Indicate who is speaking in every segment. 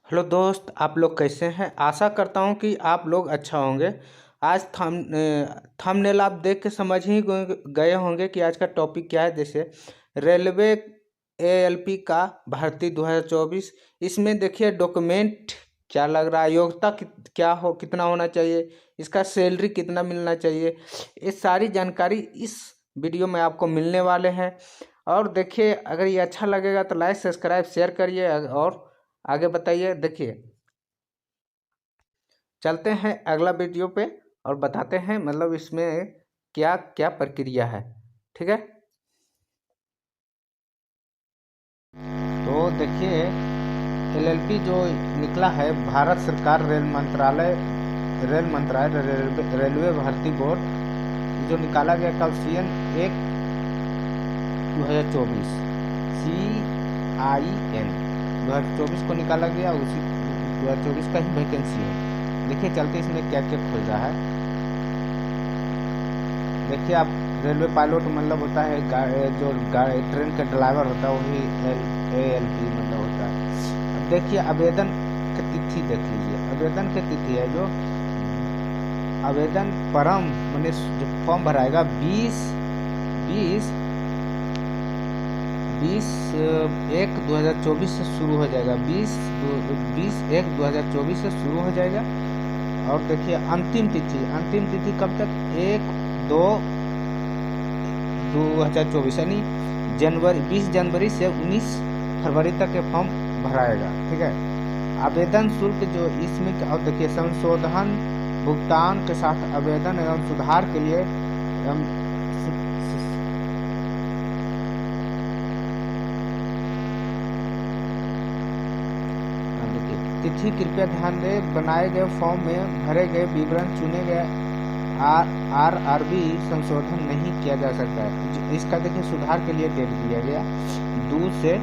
Speaker 1: Hello दोस्त, आप लोग कैसे हैं। आशा करता हूं कि आप लोग अच्छा होंगे। आज थंबनेल आप देख के समझ ही गए होंगे कि आज का टॉपिक क्या है। जैसे रेलवे एएलपी का भर्ती 2024। इसमें देखिए डॉक्यूमेंट क्या लग रहा है, योग्यता क्या हो, कितना होना चाहिए, इसका सैलरी कितना मिलना चाहिए, ये सारी जानकारी इस वीडियो में आपको मिलने वाले हैं। और देखिए, अगर ये अच्छा लगेगा तो लाइक सब्सक्राइब शेयर करिए और आगे बताइए। देखिए, चलते हैं अगला वीडियो पे और बताते हैं मतलब इसमें क्या क्या प्रक्रिया है। ठीक है, तो देखिए एलएलपी जो निकला है, भारत सरकार रेल मंत्रालय रेलवे भर्ती बोर्ड जो निकाला गया कल CN 1/2024 CIN 2024 को निकाला गया। उसी 2024 का ही वैकेंसी है। देखिए चलते इसमें क्या क्या खोज रहा है। देखिए, आप रेलवे पायलट मतलब होता है जो ट्रेन का ड्राइवर होता है, वही एएलपी मतलब होता है। अब देखिए आवेदन की तिथि देख लीजिए। आवेदन की तिथि है जो आवेदन परम मैंने जो फॉर्म भराएगा 20/1/2024 से शुरू हो जाएगा। 20/1/2024 से शुरू हो जाएगा। और देखिए अंतिम तिथि कब तक, 1/2/2024 यानी 20 जनवरी से 19 फरवरी तक के फॉर्म भराएगा। ठीक है, आवेदन शुल्क जो इसमें, और देखिए संशोधन भुगतान के साथ आवेदन एवं सुधार के लिए तिथि कृपया ध्यान दें, बनाए गए फॉर्म में भरे गए विवरण चुने गए आरआरबी संशोधन नहीं किया जा सकता है। इसका देखिए सुधार के लिए डेट दिया गया 2 से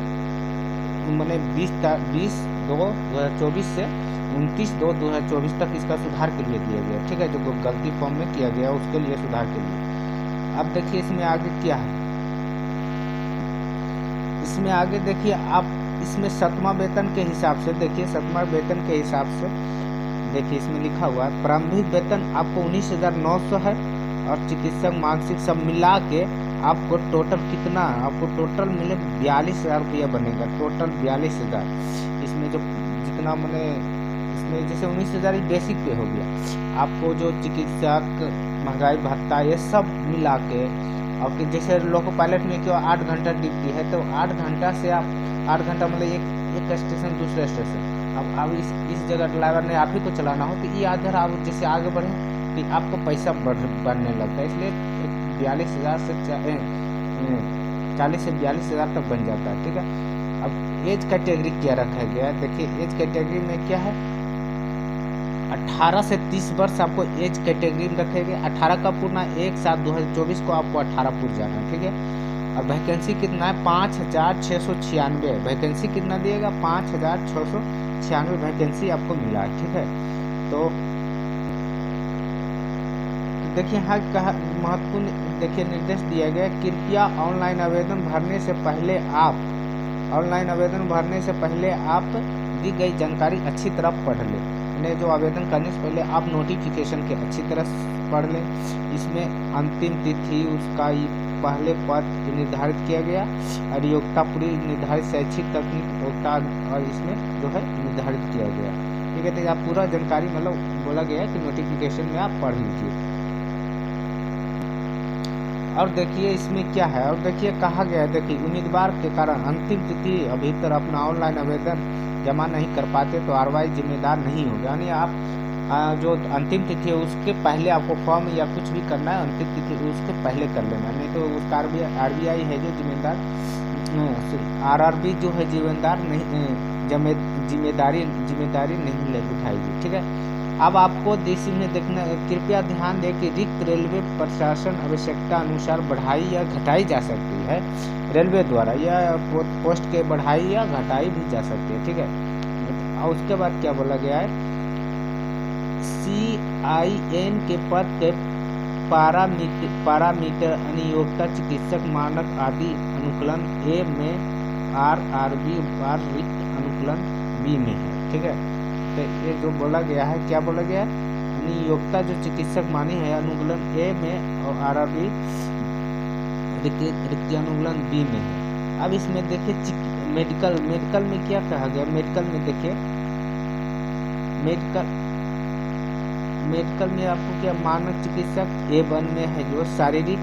Speaker 1: मैंने 20/2/2024 से 29/2/2024 तक इसका सुधार के लिए दिया गया। ठीक है, जो गलती फॉर्म में किया गया उसके लिए सुधार के लिए। अब देखिए इसमें आगे क्या है। इसमें आगे देखिए आप इसमें 7वां वेतन के हिसाब से, देखिए 7वां वेतन के हिसाब से देखिए इसमें लिखा हुआ है प्रारंभिक वेतन आपको 19,900 है। और चिकित्सक मानसिक सब मिला के आपको टोटल कितना, आपको टोटल मिले 42,000 रुपया बनेगा। टोटल 42,000। इसमें जो जितना मैंने इसमें जैसे 19,000 बेसिक पे हो गया। आपको जो चिकित्सक महंगाई भत्ता ये सब मिला के, और कि जैसे लोको पायलट में क्यों 8 घंटा ड्यूटी है, तो 8 घंटा से आप 8 घंटा मतलब एक स्टेशन दूसरे स्टेशन। अब इस जगह ड्राइवर ने आप ही को चलाना हो तो ये आधर आप जैसे आगे बढ़े तो आपको पैसा बढ़ने लगता है। इसलिए 42,000 से 40 से 42,000 तक बन जाता है। ठीक है, अब एज कैटेगरी क्या रखा गया है। देखिए एज कैटेगरी में क्या है, 18 से 30 वर्ष आपको एज कैटेगरी में रखेंगे। 18 का पूर्णा 1/7/2024 को आपको 18 पूर जाना। ठीक है, और वैकेंसी कितना है, 5,696 वैकेंसी कितना दिएगा, 5,696 वैकेंसी आपको मिला है। ठीक है, तो देखिए यहाँ का महत्वपूर्ण देखिए निर्देश दिया गया, कृपया ऑनलाइन आवेदन भरने से पहले आप दी गई जानकारी अच्छी तरह पढ़ लें। जो आवेदन करने से पहले आप नोटिफिकेशन के अच्छी तरह पढ़ लें। इसमें अंतिम तिथि उसका पहले पद निर्धारित किया गया और योग्यता पूरी निर्धारित शैक्षिक तकनीक योग्यता और इसमें जो है निर्धारित किया गया। ठीक है, तो आप पूरा जानकारी मतलब बोला गया कि नोटिफिकेशन में आप पढ़ लीजिए। और देखिए इसमें क्या है, और देखिए कहा गया है, देखिए उम्मीदवार के कारण अंतिम तिथि अभी तक अपना ऑनलाइन आवेदन जमा नहीं कर पाते तो आरवाई जिम्मेदार नहीं होगा। यानी आप जो अंतिम तिथि है उसके पहले आपको फॉर्म या कुछ भी करना है, अंतिम तिथि उसके पहले कर लेना, नहीं तो उसका आरबीआई है जो जिम्मेदार, आरआरबी जो है जिम्मेदार नहीं, जिम्मेदारी नहीं ले उठाएगी। ठीक है, अब आपको इसमें देखना, कृपया ध्यान दें कि रिक्त रेलवे प्रशासन आवश्यकता अनुसार बढ़ाई या घटाई जा सकती है रेलवे द्वारा, या पोस्ट के बढ़ाई या घटाई भी जा सकती है। ठीक है, और उसके बाद क्या बोला गया है, CIN के पद के पारामीटर अनियोक्ता चिकित्सक मानक आदि अनुकूलन A में, RRB रिक्त अनुकूलन B में है। ठीक है। तो ये जो बोला गया है, क्या बोला गया है, योग्यता जो चिकित्सक मानी है अनुकूलन ए में और आरआरबी रिक्ति अनुकूलन बी में है। अब इसमें देखिए मेडिकल में क्या कहा गया, मेडिकल में देखिए मेडिकल में आपको क्या, मानक चिकित्सक A1 में है जो शारीरिक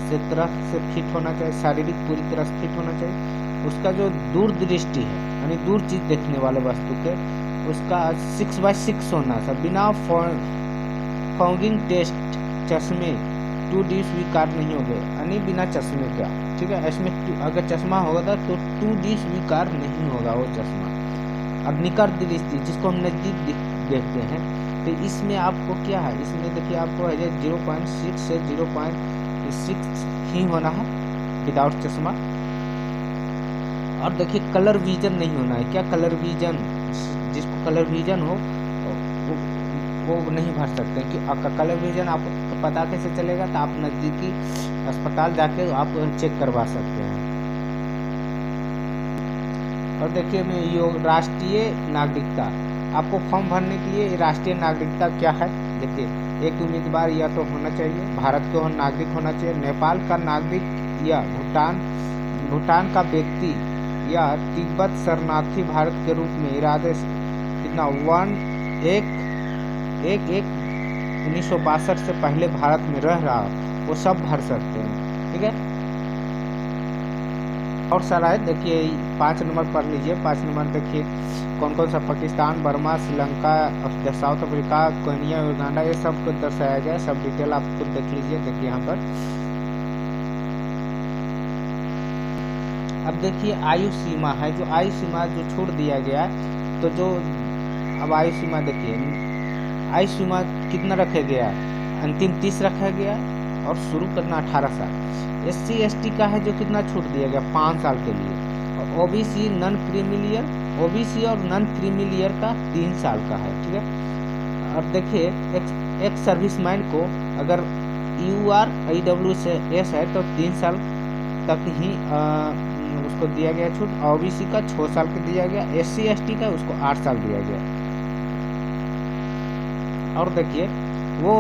Speaker 1: से तरह से फिट होना चाहिए, शारीरिक पूरी तरह से फिट होना चाहिए। उसका जो दूरदृष्टि है यानी दूर चीज देखने वाले वस्तु के, उसका 6/6 होना था, बिना फॉगिंग टेस्ट चश्मे 2D स्वीकार नहीं हो गए, यानी बिना चश्मे का, ठीक है। इसमें अगर चश्मा होगा तो 2D स्वीकार नहीं होगा वो चश्मा। अब निकट दृष्टि जिसको हम नजदीक देखते हैं, तो इसमें आपको क्या है, इसमें देखिए आपको है 0.6 से 0.6 ही होना है विदाउट चश्मा। और देखिए कलर विजन नहीं होना है, क्या कलर विजन, जिसको कलर विजन हो वो नहीं भर सकते कि आपका कलर विजन आपको पता कैसे चलेगा, तो आप नज़दीकी अस्पताल जाके आप चेक करवा सकते हैं। और देखिए मैं योग राष्ट्रीय नागरिकता, आपको फॉर्म भरने के लिए राष्ट्रीय नागरिकता क्या है, देखिए एक उम्मीदवार या तो होना चाहिए भारत का नागरिक होना चाहिए, नेपाल का नागरिक या भूटान का व्यक्ति या तिब्बत शरणार्थी भारत के रूप में इरादे से कितना 1962 से पहले भारत में रह रहा, वो सब भर सकते हैं, ठीक है। और सारा है देखिए 5 नंबर पढ़ लीजिए। 5 नंबर देखिए कौन कौन सा, Pakistan, Burma, Sri Lanka, south Africa, Kenya, Uganda, ये सब को दर्शाया गया, सब डिटेल आप खुद देख लीजिए। देखिए यहाँ पर अब देखिए आयु सीमा है, जो आयु सीमा जो छोड़ दिया गया, तो जो अब आयु सीमा देखिए, आयु सीमा कितना रखा गया, अंतिम 30 रखा गया और शुरू करना 18 साल। SC ST का है जो कितना छूट दिया गया 5 साल के लिए, और OBC नॉन क्रीमिलियर, OBC और नॉन क्रीमिलियर का 3 साल का है, ठीक है। और देखिए एक सर्विसमैन को अगर UR IWS है तो 3 साल तक ही उसको दिया गया छूट, OBC का 6 साल का दिया गया, SC ST का उसको 8 साल दिया गया। और देखिए वो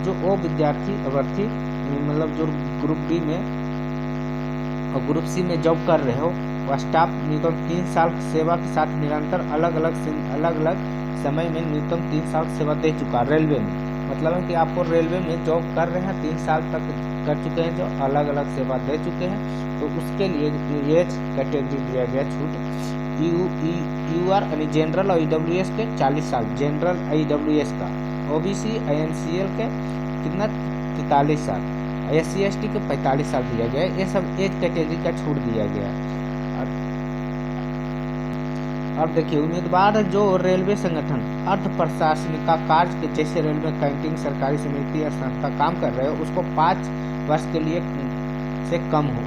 Speaker 1: जो विद्यार्थी अभ्यर्थी मतलब जो ग्रुप बी में और ग्रुप सी में जॉब कर रहे हो, वह स्टाफ न्यूनतम 3 साल सेवा के साथ निरंतर अलग अलग समय में न्यूनतम 3 साल सेवा दे चुका रेलवे में, मतलब है कि आपको रेलवे में जॉब कर रहे हैं 3 साल तक कर चुके हैं, जो अलग अलग सेवा दे चुके हैं, तो उसके लिए एज कैटेगरी दिया गया छूट। UR यानी जनरल और EWS के 40 साल, जनरल EWS का, OBC INCL के कितना 43 साल, SC ST के 45 साल दिया गया। ये सब एज कैटेगरी का छूट दिया गया। और देखिए उम्मीदवार जो रेलवे संगठन अर्ध प्रशासनिक कार्य के जैसे रेलवे कैंटीन सरकारी समिति या संस्था काम कर रहे हो, उसको 5 वर्ष के लिए से कम हो,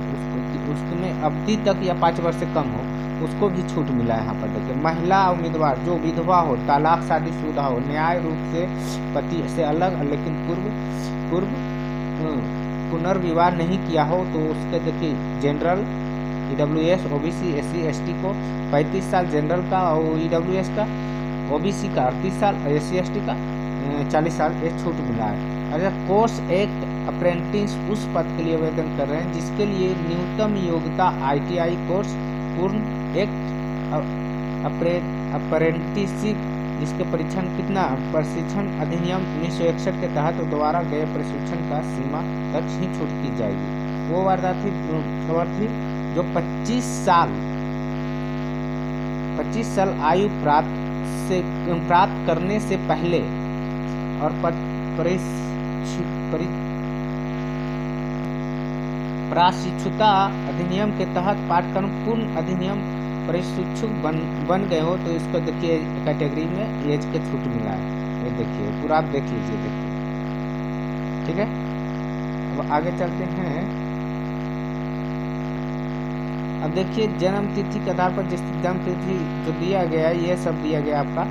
Speaker 1: उसमें अवधि तक या 5 वर्ष से कम हो, उसको भी छूट मिला है। यहाँ पर देखिए महिला उम्मीदवार जो विधवा हो, तलाक शादीशुदा हो, न्याय रूप से पति से अलग लेकिन पूर्व पुनर्विवाह नहीं किया हो, तो उसके देखिए general EWS OBC SC ST को 35 साल जनरल का और EWS का, OBC का 38 साल, SC ST का 40 साल ये छूट मिला है। अच्छा कोर्स एक्ट अप्रेंटिस उस पद के लिए आवेदन कर रहे हैं जिसके लिए न्यूनतम योग्यता ITI कोर्स पूर्ण एक्ट अप्रेंटिसशिप, जिसके प्रशिक्षण अधिनियम 1961 के तहत द्वारा गए प्रशिक्षण का सीमा तक ही छूट की जाएगी। वो अभ्यर्थी जो 25 साल आयु प्राप्त करने से पहले और प्रशिक्षुता अधिनियम के तहत पाठ्यक्रम पूर्ण अधिनियम प्रशिक्षुक बन गए हो, तो इसको देखिए कैटेगरी में एज के छूट मिला है। ये देखिए पूरा आप देख लीजिए, देखिए ठीक है। अब आगे चलते हैं। अब देखिए जन्म तिथि के आधार पर जिस जन्म तिथि जो दिया गया ये सब दिया गया आपका,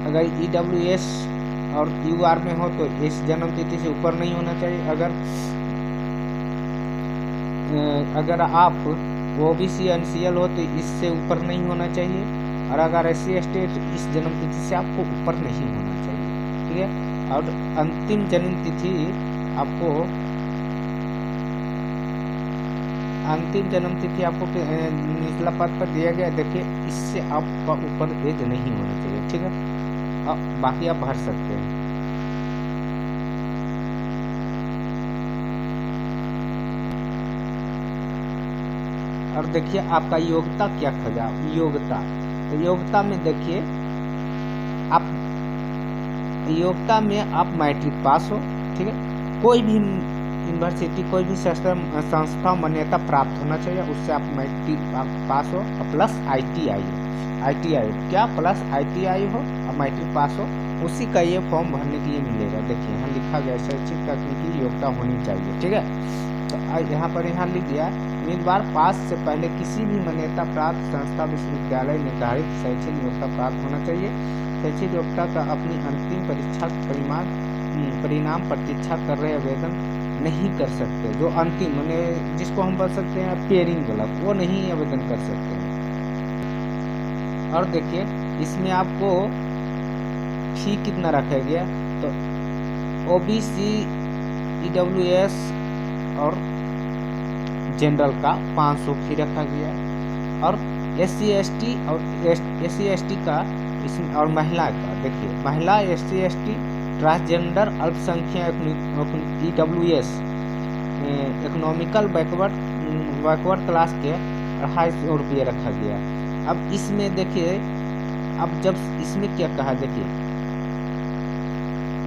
Speaker 1: अगर EWS और UR में हो तो इस जन्म तिथि से ऊपर नहीं होना चाहिए। अगर आप ओबीसी एनसीएल हो तो इससे ऊपर नहीं होना चाहिए, और अगर SC ST इस जन्म तिथि से आपको ऊपर नहीं होना चाहिए, ठीक है। और अंतिम जन्म तिथि आपको निचला पद पर दिया गया, देखिए इससे आपका ऊपर एज नहीं होना चाहिए, ठीक है। अब बाकी आप भर सकते हैं। और देखिए आपका योग्यता क्या खोजा, योग्यता में देखिए आप योग्यता में आप मैट्रिक पास हो, ठीक है। कोई भी यूनिवर्सिटी, कोई भी संस्था मान्यता प्राप्त होना चाहिए, उससे आप मैट्रिक पास हो, प्लस ITI क्या प्लस ITI हो और मैट्रिक पास हो, उसी का ये फॉर्म भरने के लिए मिलेगा। देखिए यहाँ लिखा गया शैक्षिक तकनीकी योग्यता होनी चाहिए, ठीक है। तो यहाँ लिख दिया उम्मीदवार पास से पहले किसी भी मान्यता प्राप्त संस्था विश्वविद्यालय निर्धारित शैक्षिक योग्यता प्राप्त होना चाहिए। शैक्षिक योग्यता का अपनी अंतिम परीक्षा परिणाम प्रतीक्षा कर रहे आवेदन नहीं कर सकते। जो अंतिम माने जिसको हम बोल सकते हैं पेयरिंग वाला, वो नहीं आवेदन कर सकते। और देखिए इसमें आपको फी कितना रखा गया, तो OBC EWS और जनरल का 500 फी रखा गया, और SC ST का इसमें, और महिला का देखिए महिला SC ST ट्रांसजेंडर अल्पसंख्यक EWS इकोनॉमिकल बैकवर्ड क्लास के 250 रुपये रखा गया। अब इसमें देखिए, अब जब इसमें क्या कहा, देखिए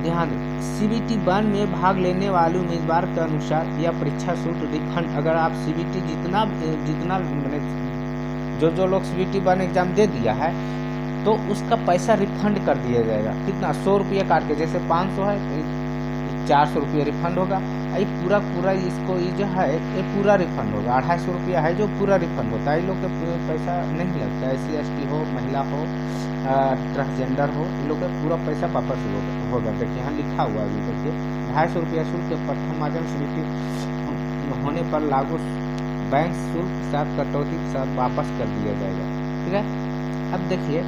Speaker 1: ध्यान, CBT 1 में भाग लेने वाले उम्मीदवार के अनुसार यह परीक्षा शुल्क रिफंड, अगर आप CBT जितना मैंने जो लोग CBT 1 एग्जाम दे दिया है तो उसका पैसा रिफंड कर दिया जाएगा। कितना, 100 रुपये काट के, जैसे 500 है 400 रुपये रिफंड होगा। ये पूरा इसको ये जो है ये पूरा रिफंड होगा। 250 रुपया है जो पूरा रिफंड होता है। ये लोग का पैसा नहीं लगता, SC ST हो, महिला हो, ट्रांसजेंडर हो, इन लोग का पूरा पैसा वापस होगा। देखिए यहाँ लिखा हुआ है, देखिए 250 रुपया शुल्क के प्रथम माध्यम CBT होने पर लागू बैंक शुल्क के साथ कटौती के साथ वापस कर दिया जाएगा, ठीक है। अब देखिए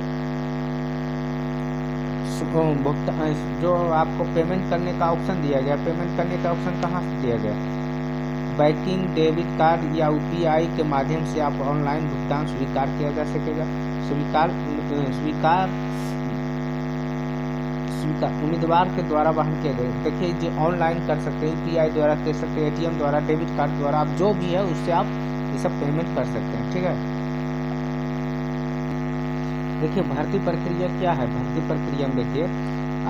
Speaker 1: जो आपको पेमेंट करने का ऑप्शन दिया गया, पेमेंट करने का ऑप्शन कहाँ से दिया गया, बैंकिंग, डेबिट कार्ड या UPI के माध्यम से आप ऑनलाइन भुगतान स्वीकार किया जा सकेगा। स्वीकार उम्मीदवार के द्वारा वहन किया गया। देखिए जो ऑनलाइन कर सकते हैं, UPI द्वारा कर सकते हैं, ATM द्वारा, डेबिट कार्ड द्वारा, आप जो भी है उससे आप ये सब पेमेंट कर सकते हैं, ठीक है। देखिए भर्ती प्रक्रिया क्या है, भर्ती प्रक्रिया में देखिए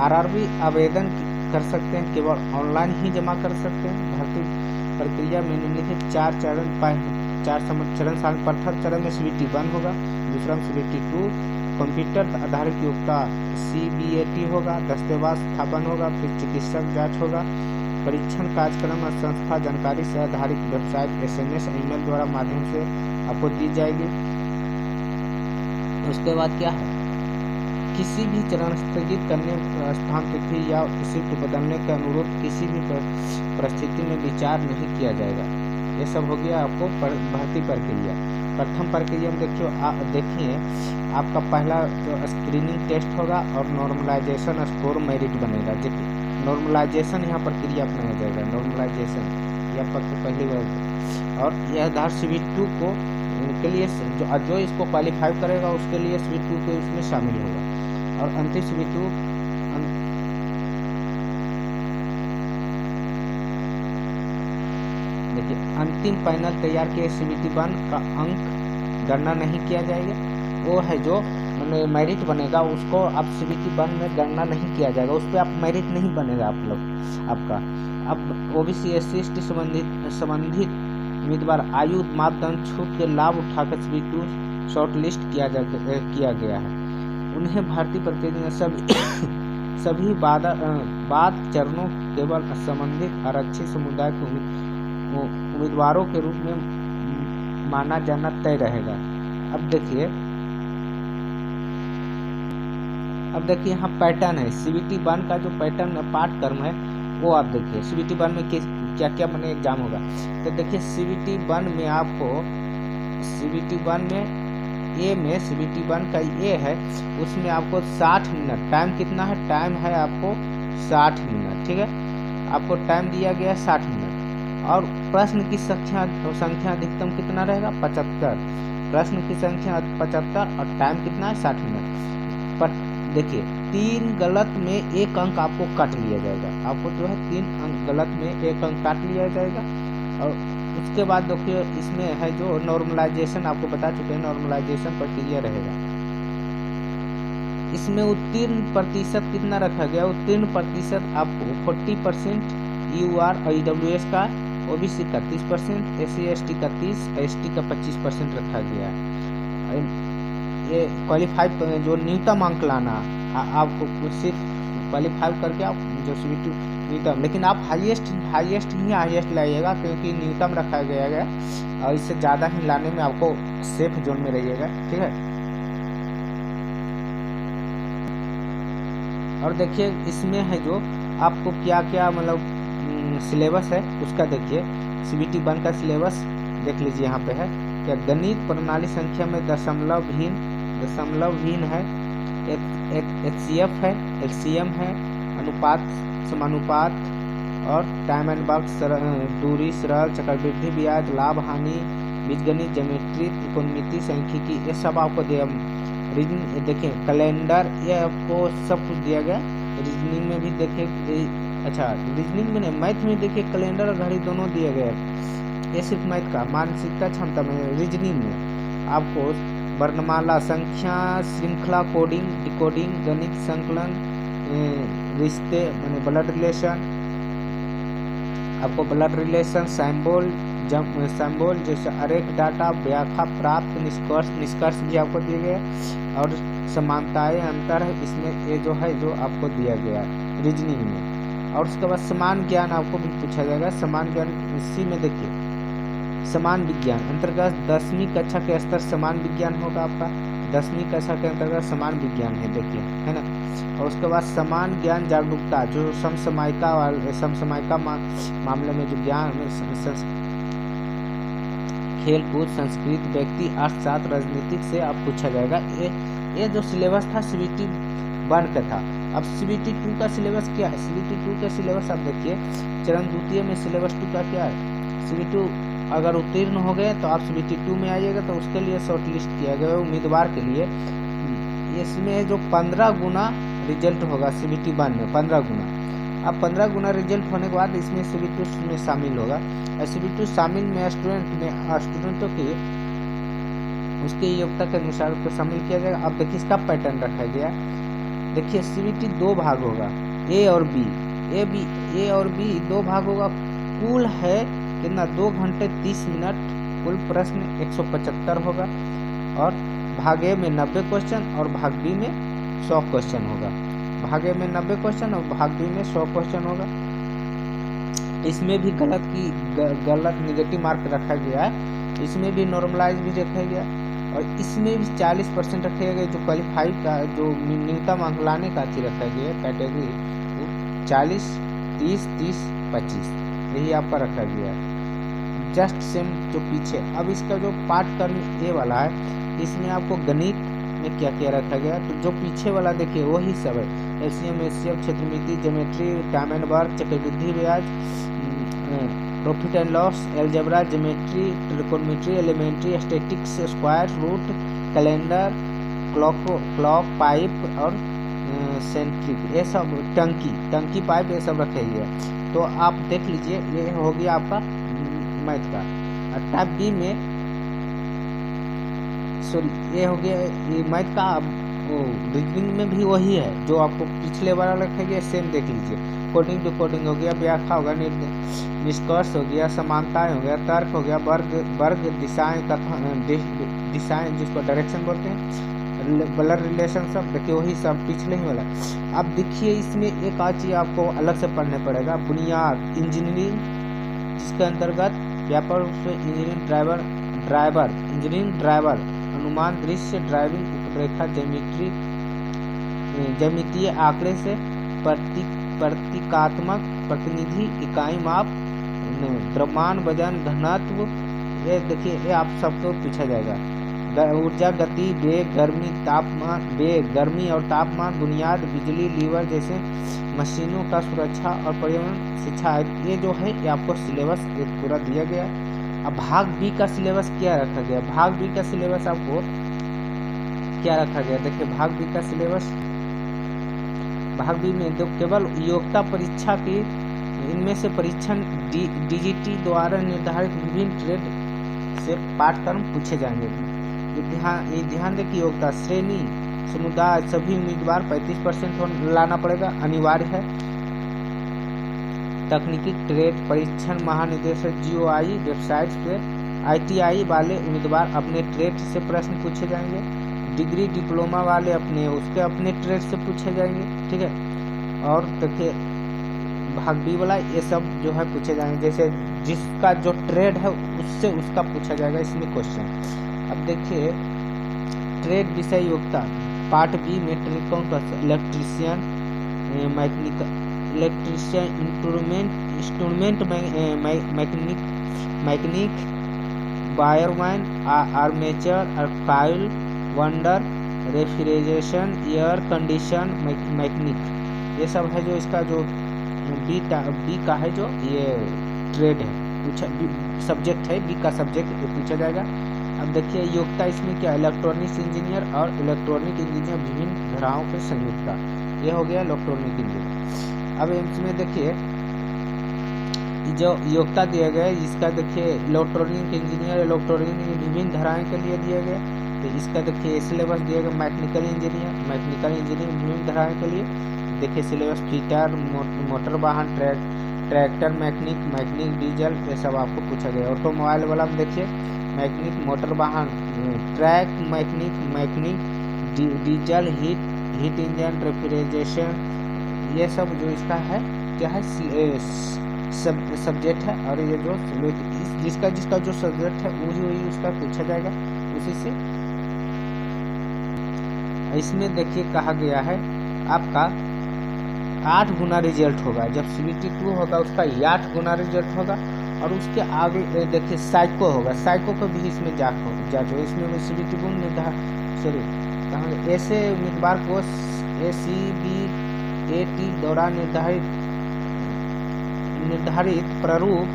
Speaker 1: RRB आवेदन कर सकते हैं, केवल ऑनलाइन ही जमा कर सकते हैं। भर्ती प्रक्रिया में निम्नलिखित 4 चरण शामिल। प्रथम चरण में CBT 1 होगा, दूसरा में CBT 2, कंप्यूटर आधारित योग्यता CBAT होगा, दस्तावेज स्थापन होगा, फिर चिकित्सक जांच होगा, परीक्षण कार्यक्रम और संस्था जानकारी से आधारित वेबसाइट SMS ईमेल द्वारा माध्यम से आपको दी जाएगी। उसके बाद क्या है, किसी भी चरण स्थगित करने, स्थान तिथि या शिफ्ट बदलने का अनुरोध किसी भी परिस्थिति में विचार नहीं किया जाएगा। ये सब हो गया आपको भर्ती प्रक्रिया। प्रथम प्रक्रिया में देखिए आपका पहला स्क्रीनिंग टेस्ट होगा और नॉर्मलाइजेशन स्कोर मेरिट बनेगा। नॉर्मलाइजेशन यहाँ प्रक्रिया अपनाया जाएगा, नॉर्मलाइजेशन यह पहली बार। और यह आधार CBT 2 को के लिए जो इसको क्वालिफाई करेगा उसके लिए CBT 2 को इसमें शामिल होगा। और अंतिम CBT 2 देखिए अंतिम पैनल तैयार किए CBT 1 का अंक गणना नहीं किया जाएगा। वो है जो मेरिट बनेगा उसको आप CBT 1 में गणना नहीं किया जाएगा, उस पर आप मेरिट नहीं बनेगा आपका। अब OBC SC ST संबंधित उम्मीदवार आयु मापदंड छूट के लाभ उठाकर CBT 2 शॉर्ट लिस्ट किया गया है। उन्हें भर्ती प्रक्रिया में सभी बाद चरणों केवल संबंधित आरक्षित समुदाय के उम्मीदवारों के रूप में माना जाना तय रहेगा। अब देखिए यहाँ पैटर्न है CBT 1 का जो पैटर्न पाठ्यक्रम है वो आप देखिए CBT 1 में क्या क्या एग्जाम होगा। तो देखिए CBT 1 में आपको CBT 1 में ए में CBT 1 का ए है, उसमें आपको 60 मिनट टाइम कितना है, टाइम है आपको 60 मिनट, ठीक है, आपको टाइम दिया गया है 60 मिनट। और प्रश्न की संख्या अधिकतम कितना रहेगा, 75, प्रश्न की संख्या 75 और टाइम कितना है 60 मिनट। पर देखिए 3 गलत में 1 अंक आपको काट लिया जाएगा, आपको जो है 3 अंक गलत में 1 अंक काट लिया जाएगा। और उसके बाद देखिए इसमें है जो नॉर्मलाइजेशन, आपको बता चुके हैं नॉर्मलाइजेशन प्रक्रिया रहेगा। इसमें उत्तीर्ण प्रतिशत कितना रखा गया, उत्तीर्ण प्रतिशत आपको 40% UR और EWS का, OBC का 30%, SC ST का 30, ST का 25% रखा गया है। ये क्वालिफाई जो न्यूनतम अंक लाना आपको सिर्फ क्वालिफाई करके आप जो CBT न्यूनतम, लेकिन आप हाईएस्ट ही लाइएगा क्योंकि न्यूनतम रखा गया है और इससे ज़्यादा ही लाने में आपको सेफ जोन में रहिएगा, ठीक है। और देखिए इसमें है जो आपको क्या क्या मतलब सिलेबस है उसका देखिए, CBT 1 का सिलेबस देख लीजिए यहाँ पे है क्या, गणित प्रणाली संख्या में दशमलव हीन है, HCF है, LCM है, अनुपात समानुपात और टाइम एंड वर्क, दूरी, सरल, चक्रवृद्धि ब्याज, लाभ हानि, बीजगणित, ज्योमेट्री, त्रिकोणमिति, सांख्यिकी, ये सब आपको रीजनिंग देखिए, कैलेंडर, ये आपको सब कुछ दिया गया। रीजनिंग में भी देखिए, अच्छा रीजनिंग में नहीं, मैथ में देखिए कैलेंडर और घड़ी दोनों दिए गए, ये सिर्फ मैथ का। मानसिकता क्षमता में रीजनिंग में आपको वर्णमाला, संख्या, श्रृंखला, कोडिंग, डिकोडिंग, गणित, संकलन, रिश्ते माने ब्लड रिलेशन, आपको ब्लड रिलेशन, सैम्बोल जैसे अरेख, डाटा, व्याख्या, प्राप्त, निष्कर्ष भी आपको दिए गए। और समानताएं, अंतर है इसमें, ये जो है जो आपको दिया गया है रीजनिंग में। और उसके बाद समान ज्ञान आपको भी पूछा जाएगा, समान ज्ञान इसी में देखिए, समान विज्ञान अंतर्गत 10वीं कक्षा के स्तर समान विज्ञान होगा आपका, 10वीं कक्षा के अंतर्गत समान विज्ञान है देखिए, है ना। और उसके बाद समान ज्ञान जागरूकता, जो समसमायिका मामले में जो ज्ञान खेल कूद, संस्कृत, व्यक्ति, अर्थशास्त्र, राजनीतिक से आप पूछा जाएगा। ये जो सिलेबस था CBT 1 का था। अब CBT 2 का सिलेबस क्या है, CBT 2 का सिलेबस आप देखिए, चरण द्वितीय में सिलेबस 2 का क्या है, CBT अगर उत्तीर्ण हो गए तो आप CBT 2 में आइएगा, तो उसके लिए शॉर्ट लिस्ट किया गया उम्मीदवार के लिए। इसमें जो 15 गुना रिजल्ट होगा CBT 1 में, 15 गुना। अब 15 गुना रिजल्ट होने के बाद इसमें CBT 2 में शामिल होगा। CBT 2 शामिल में स्टूडेंटों की उसकी योग्यता के अनुसार उसको शामिल किया जाएगा। अब देखिए इसका पैटर्न रखा गया, देखिए CBT 2 भाग होगा, A और B 2 भाग होगा। कुल है कितना, 2 घंटे 30 मिनट, कुल प्रश्न 175 होगा। और भाग ए में 90 क्वेश्चन और भाग बी में 100 क्वेश्चन होगा। भाग ए में 90 क्वेश्चन और भाग बी में 100 क्वेश्चन होगा। इसमें भी गलत निगेटिव मार्क रखा गया है, इसमें भी नॉर्मलाइज भी रखा गया, और इसमें भी 40% रखा गया जो क्वालिफाई का जो न्यूनतम अंक लाने का अच्छी रखा गया कैटेगरी 40, 30, 30, 25 यही आपका रखा गया है। जस्ट सेम जो पीछे, अब इसका जो पाठ्यक्रम ए वाला है इसमें आपको गणित में क्या क्या रखा गया, तो जो पीछे वाला देखिए वही सब है, LCM, SCF, क्षेत्रमिति, ज्योमेट्री, टाइम एंड वर्क, चक्रवृद्धि ब्याज, profit and loss, algebra, geometry, trigonometry, elementary, statics, square root, calendar, clock pipe और सेंट्रिक, ये सब टंकी पाइप ये सब रखे गए। तो आप देख लीजिए ये हो गया आपका मैथ का। टाइप बी में ये हो गया ये मैथ का। रीजनिंग में भी वही है जो आपको पिछले बार रखा गया, सेम देख लीजिए। कोडिंग डिकोडिंग हो गया, व्याख्या हो गया, निष्कर्ष हो गया, समानताएं हो गया, तर्क हो गया, वर्ग दिशाएं जिसको डायरेक्शन बोलते हैं, ब्लड रिलेशन सब देखिए वही सब पिछले ही वाला। अब देखिए इसमें एक आध चीज आपको अलग से पढ़ने पड़ेगा, बुनियाद इंजीनियरिंग, जिसके अंतर्गत व्यापक रूप से इंजीनियरिंग ड्राइवर, अनुमान दृश्य, ड्राइविंग, रूपरेखा, ज्यामितीय आंकड़े से प्रतीकात्मक प्रतिनिधि, इकाई माप, द्रव्यमान, वजन, घनत्व, ये देखिए, ये आप सबको पूछा जाएगा। ऊर्जा, गति, वेग, गर्मी, तापमान, वेग, गर्मी और तापमान, बुनियाद, बिजली, लीवर जैसे मशीनों का सुरक्षा और पर्यावरण शिक्षा, ये जो है ये आपको सिलेबस एक पूरा दिया गया। अब भाग बी का सिलेबस क्या रखा गया? भाग बी का सिलेबस आपको क्या रखा गया? देखिए, भाग बी का सिलेबस, भाग बी में तो केवल योग्यता परीक्षा की, इनमें से परीक्षण डीजीटी द्वारा निर्धारित विभिन्न ट्रेड से पाठ्यक्रम पूछे जाएंगे। ये ध्यान दें कि योग्यता श्रेणी समुदाय सभी उम्मीदवार 35% लाना पड़ेगा, अनिवार्य है। तकनीकी ट्रेड परीक्षण महानिदेशक जीओआई वेबसाइट पे आईटीआई वाले उम्मीदवार अपने ट्रेड से प्रश्न पूछे जाएंगे। डिग्री डिप्लोमा वाले अपने ट्रेड से पूछे जाएंगे, ठीक है। और देखिए, भाग बी वाला ये सब जो है पूछे जाएंगे, जैसे जिसका जो ट्रेड है उससे उसका पूछा जाएगा इसमें क्वेश्चन। अब देखिए, ट्रेड विषय योग्यता पार्ट बी में electrician, instrument mechanic, wireman, armature, coil vendor, refrigeration, air condition mechanic, ये सब है जो इसका जो बी का है, जो ये ट्रेड है, सब्जेक्ट है, बी का सब्जेक्ट पूछा जाएगा। अब देखिए, योग्यता इसमें क्या है? इलेक्ट्रॉनिक्स इंजीनियर और इलेक्ट्रॉनिक इंजीनियर विभिन्न धाराओं के संयुक्ता, ये हो गया इलेक्ट्रॉनिक इंजीनियर। अब इसमें देखिए जो योग्यता दिया गया है इसका, देखिए इलेक्ट्रॉनिक इंजीनियर विभिन्न धाराएं के लिए दिया गया। तो इसका देखिए सिलेबस दिया गया। मैकेनिकल इंजीनियर विभिन्न धाराएं के लिए देखिए सिलेबस, फिटर, मोटर वाहन, ट्रैक्टर मैकेनिक डीजल, ये सब आपको पूछा गया। ऑटोमोबाइल वाला में देखिए मैकेनिक, मोटर वाहन, track mechanic diesel, heat engine, refrigeration, ये सब जो इसका है क्या है, सब्जेक्ट है। और ये जो जिसका जो सब्जेक्ट है वही उसका पूछा जाएगा उसी से। इसमें देखिए कहा गया है आपका 8 गुना रिजल्ट होगा, जब CBT 2 होगा उसका 8 गुना रिजल्ट होगा। और उसके आगे देखिए साइको होगा, साइको को भी इसमें जांच हो। इसमें CBT 2 निर्धारित ऐसे उम्मीदवार को ACBAT द्वारा निर्धारित प्रारूप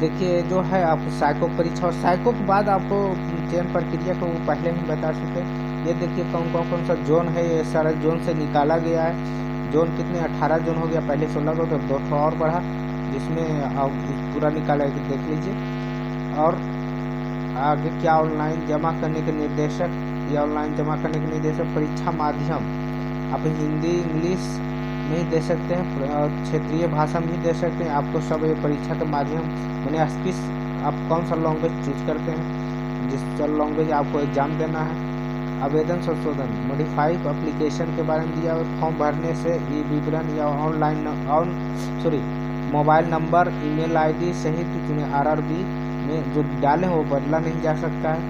Speaker 1: देखिए जो है आप साइको परीक्षा, और साइको के बाद आपको चयन प्रक्रिया को पहले ही बता चुके। ये देखिए कौन सा जोन है, ये सारा जोन से निकाला गया है। जोन कितने 18 जोन हो गया, पहले 16 को, तो 2 और बढ़ा, जिसमें आप पूरा निकाला है, देख लीजिए। और आगे क्या, ऑनलाइन जमा करने के निर्देशक, या ऑनलाइन जमा करने के निर्देशक परीक्षा माध्यम आप हिंदी इंग्लिश में ही दे सकते हैं और क्षेत्रीय भाषा में ही दे सकते हैं। आपको सब ये परीक्षा के माध्यम मैंने किस आप कौन सा लैंग्वेज चूज करते हैं, जिस लैंग्वेज आपको एग्जाम देना है। आवेदन संशोधन मॉडिफाइड एप्लीकेशन के बारे में दिया, और फॉर्म भरने से ये विवरण या मोबाइल नंबर ईमेल आईडी सहित चुने RRB में जो डाले हो बदला नहीं जा सकता है।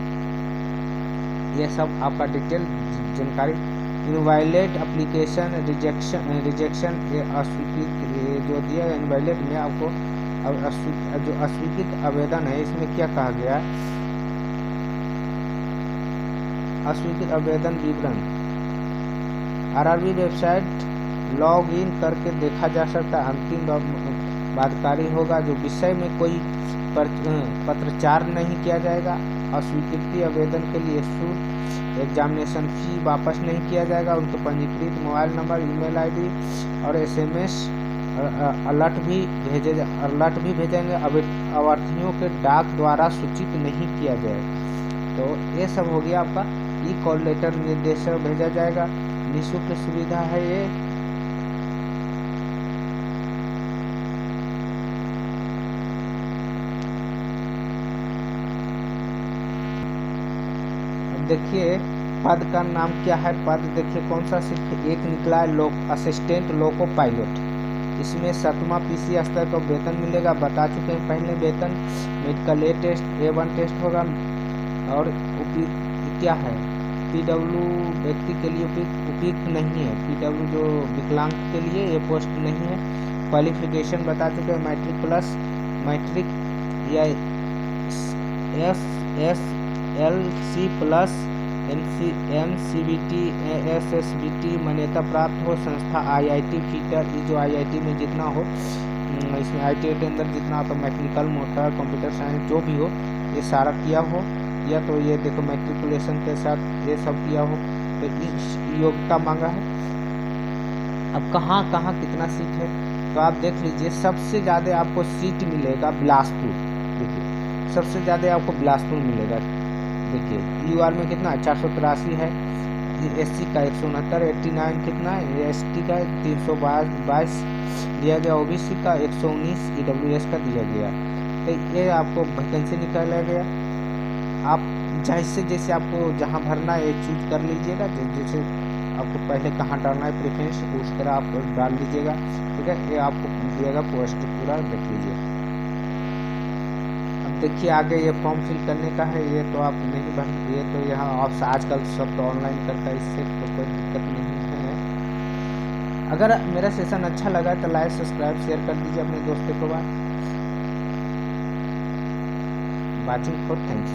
Speaker 1: ये सब आपका डिटेल जानकारी। इनवैलिड एप्लीकेशन रिजेक्शन ये अस्वीकृत जो दिया है इनवैलिड में आपको जो अस्वीकृत आवेदन है इसमें क्या कहा गया है, अस्वीकृत आवेदन विवरण RRB वेबसाइट लॉग इन करके देखा जा सकता है। अंतिम बाध्यकारी होगा जो विषय में कोई पत्रचार नहीं किया जाएगा। अस्वीकृति आवेदन के लिए शुल्क एग्जामिनेशन फी वापस नहीं किया जाएगा। उनके पंजीकृत मोबाइल नंबर ईमेल आईडी और SMS अलर्ट भी भेजेंगे। अभ्यर्थियों के डाक द्वारा सूचित नहीं किया जाएगा। तो ये सब हो गया आपका। कॉल लेटर निर्देशक भेजा जाएगा, निःशुल्क सुविधा है ये। देखिए पद का नाम क्या है, पद देखिए कौन सा, सिर्फ एक निकला है, असिस्टेंट लोको पायलट। इसमें 7वां PC स्तर का वेतन मिलेगा, बता चुके हैं पहले वेतन। Medical A test A1 test होगा। और क्या है पीडब्ल्यू व्यक्ति के लिए उपयुक्त नहीं है। पीडब्ल्यू जो विकलांग के लिए ये पोस्ट नहीं है। क्वालिफिकेशन बता चुके हैं, मैट्रिक प्लस मैट्रिक या SSLC प्लस MCBT SSBT मान्यता प्राप्त हो संस्था IIT फीटर, जो IIT में जितना हो, इसमें IIT के अंदर जितना हो, तो मैकेनिकल, मोटर, कंप्यूटर साइंस जो भी हो ये सारा किया हो, या तो ये देखो मैट्रिकुलेशन के साथ ये सब किया हो, तो इस योग्यता मांगा है। अब कहाँ कहाँ कितना सीट है तो आप देख लीजिए। सबसे ज़्यादा आपको सीट मिलेगा बिलासपुर, देखिए सबसे ज़्यादा आपको बिलासपुर मिलेगा। देखिए UR में कितना 483 है, SC का 169, 89 कितना है, ST का 322 दिया गया, OBC का 119, EWS का दिया गया। तो ये आपको वैकेंसी निकाला गया। आप जैसे जैसे आपको जहाँ भरना है चूज कर लीजिएगा, जैसे आपको पहले कहाँ डालना है प्रेफरेंस उस तरह आप डाल लीजिएगा, ठीक है। ये आपको दिएगा पोस्ट पूरा देख लीजिए। अब देखिए आगे ये फॉर्म फिल करने का है, ये तो आप नहीं भर, ये तो यहाँ आप आजकल सब तो ऑनलाइन करता है, इससे तो कोई दिक्कत नहीं है। अगर मेरा सेशन अच्छा लगा तो लाइक सब्सक्राइब शेयर कर दीजिए अपने दोस्तों को। Watching for thanks.